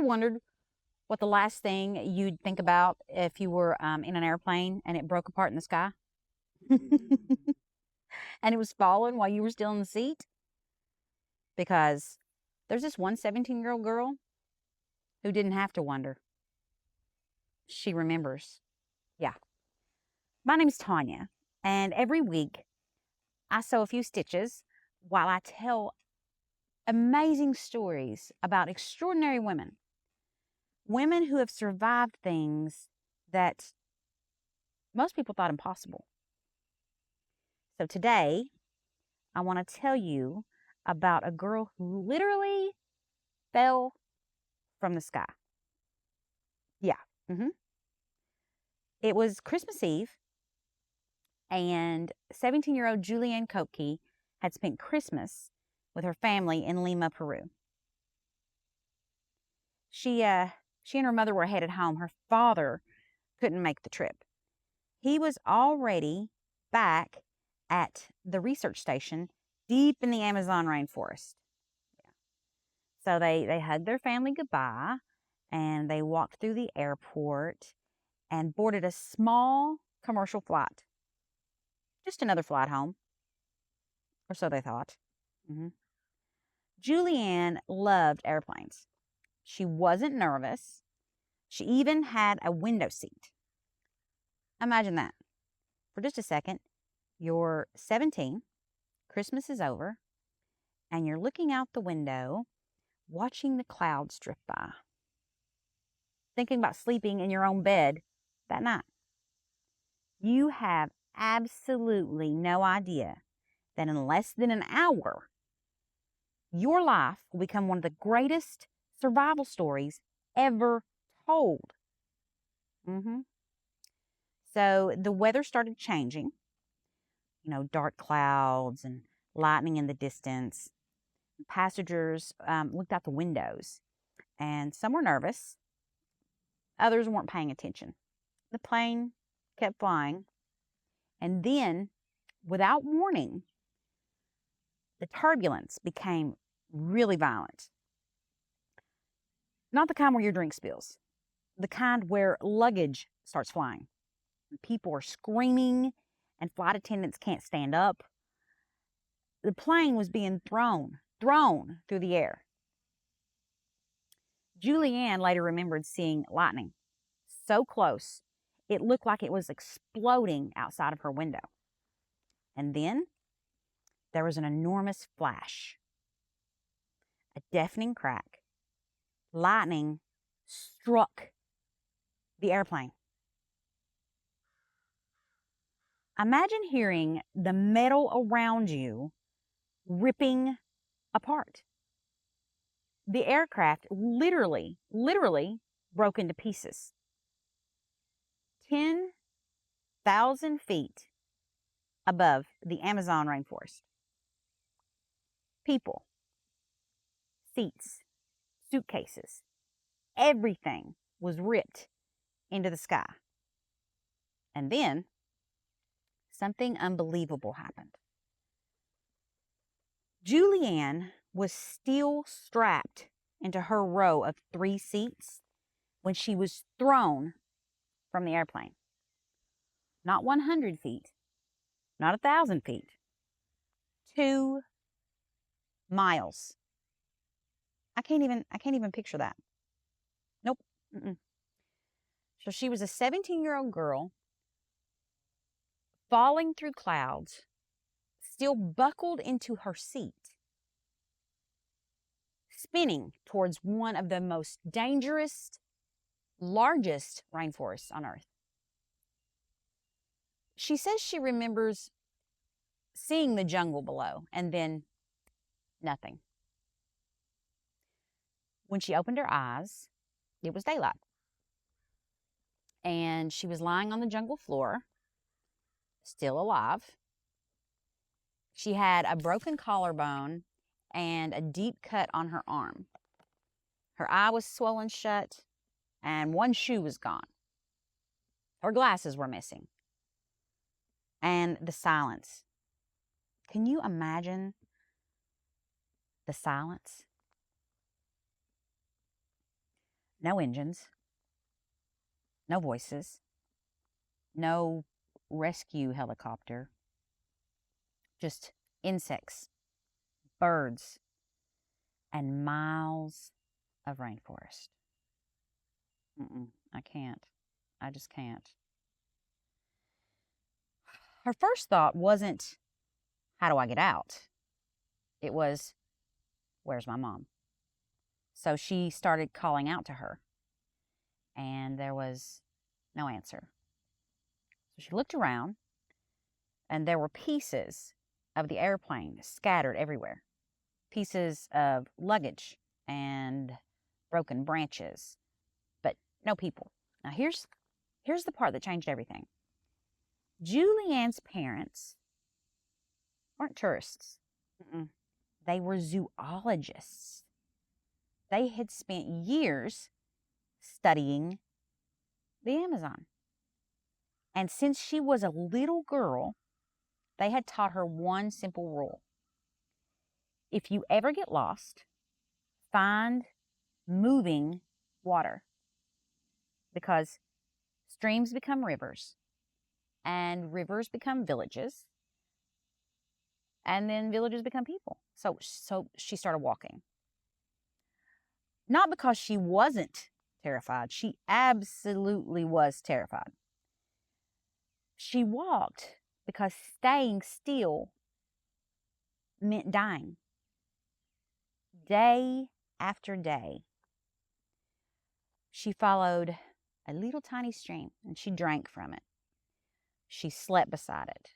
ever wondered what the last thing you'd think about if you were in an airplane and it broke apart in the sky and it was falling while you were still in the seat? Because there's this one 17-year-old girl who didn't have to wonder. She remembers. Yeah. My name's Tanya, and every week I sew a few stitches while I tell amazing stories about extraordinary women. Women who have survived things that most people thought impossible. So today, I want to tell you about a girl who literally fell from the sky. Yeah. It was Christmas Eve, and 17-year-old Julianne Koepke had spent Christmas with her family in Lima, Peru. She and her mother were headed home. Her father couldn't make the trip. He was already back at the research station deep in the Amazon rainforest. Yeah. So they hugged their family goodbye, and they walked through the airport and boarded a small commercial flight. Just another flight home, or so they thought. Julianne loved airplanes. She wasn't nervous. She even had a window seat. Imagine that. For just a second, you're 17, Christmas is over, and you're looking out the window, watching the clouds drift by, thinking about sleeping in your own bed that night. You have absolutely no idea that in less than an hour, your life will become one of the greatest survival stories ever told. So the weather started changing, dark clouds and lightning in the distance. Passengers looked out the windows, and some were nervous. Others weren't paying attention. The plane kept flying, and then, without warning, the turbulence became really violent. Not the kind where your drink spills, the kind where luggage starts flying. People are screaming, and flight attendants can't stand up. The plane was being thrown through the air. Julianne later remembered seeing lightning so close, it looked like it was exploding outside of her window. And then there was an enormous flash, a deafening crack. Lightning struck the airplane. Imagine hearing the metal around you ripping apart. The aircraft literally broke into pieces. 10,000 feet above the Amazon rainforest. People, seats, suitcases, everything was ripped into the sky. And then something unbelievable happened. Julianne was still strapped into her row of 3 seats when she was thrown from the airplane. Not 100 feet, not 1,000 feet, 2 miles. I can't even picture that. Nope. So she was a 17-year-old girl falling through clouds, still buckled into her seat, spinning towards one of the most dangerous, largest rainforests on Earth. She says she remembers seeing the jungle below and then nothing. When she opened her eyes, it was daylight. And she was lying on the jungle floor, still alive. She had a broken collarbone and a deep cut on her arm. Her eye was swollen shut, and one shoe was gone. Her glasses were missing. And the silence. Can you imagine the silence? No engines, no voices, no rescue helicopter, just insects, birds, and miles of rainforest. I can't. I just can't. Her first thought wasn't, how do I get out? It was, where's my mom? So she started calling out to her, and there was no answer. So she looked around, and there were pieces of the airplane scattered everywhere. Pieces of luggage and broken branches, but no people. Now here's the part that changed everything. Julianne's parents weren't tourists. They were zoologists. They had spent years studying the Amazon. And since she was a little girl, they had taught her one simple rule. If you ever get lost, find moving water, because streams become rivers, and rivers become villages, and then villages become people. So she started walking. Not because she wasn't terrified. She absolutely was terrified. She walked because staying still meant dying. Day after day, she followed a little tiny stream, and she drank from it. She slept beside it.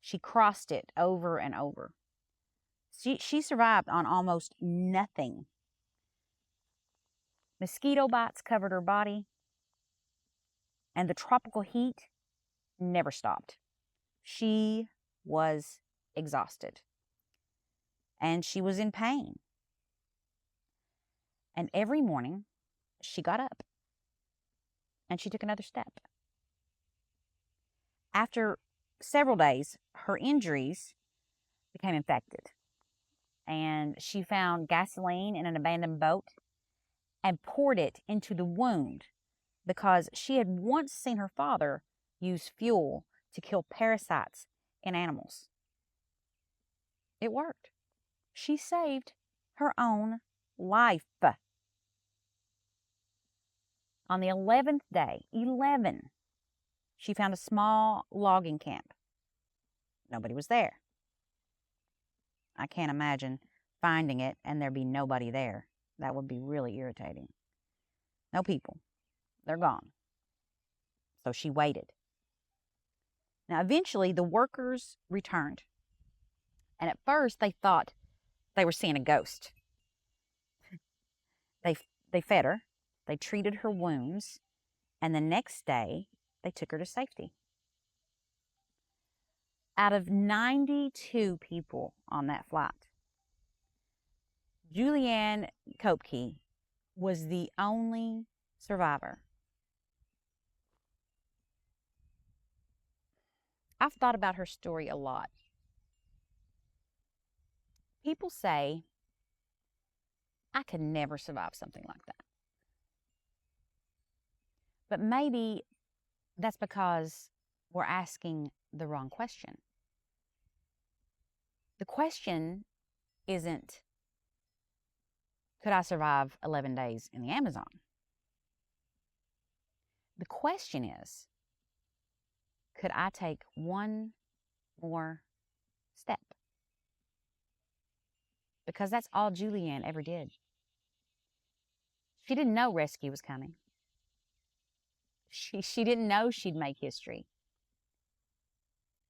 She crossed it over and over. She survived on almost nothing. Mosquito bites covered her body, and the tropical heat never stopped. She was exhausted, and she was in pain. And every morning, she got up, and she took another step. After several days, her injuries became infected, and she found gasoline in an abandoned boat and poured it into the wound, because she had once seen her father use fuel to kill parasites in animals. It worked. She saved her own life. On the 11th day, 11, she found a small logging camp. Nobody was there. I can't imagine finding it and there be nobody there. That would be really irritating. No people. They're gone. So she waited. Now, eventually, the workers returned. And at first, they thought they were seeing a ghost. They fed her. They treated her wounds. And the next day, they took her to safety. Out of 92 people on that flight, Julianne Koepke was the only survivor. I've thought about her story a lot. People say, I could never survive something like that. But maybe that's because we're asking the wrong question. The question isn't, could I survive 11 days in the Amazon? The question is, could I take one more step? Because that's all Julianne ever did. She didn't know rescue was coming. She didn't know she'd make history.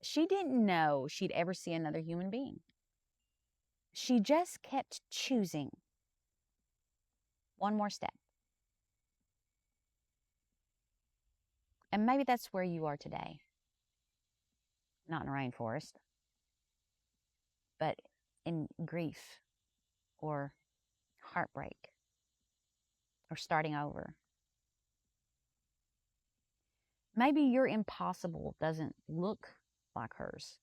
She didn't know she'd ever see another human being. She just kept choosing one more step. And maybe that's where you are today. Not in a rainforest, but in grief or heartbreak or starting over. Maybe your impossible doesn't look like hers.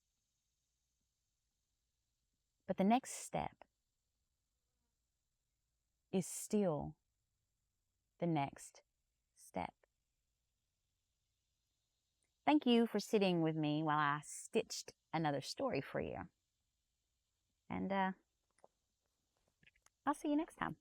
But the next step is still the next step. Thank you for sitting with me while I stitched another story for you. And I'll see you next time.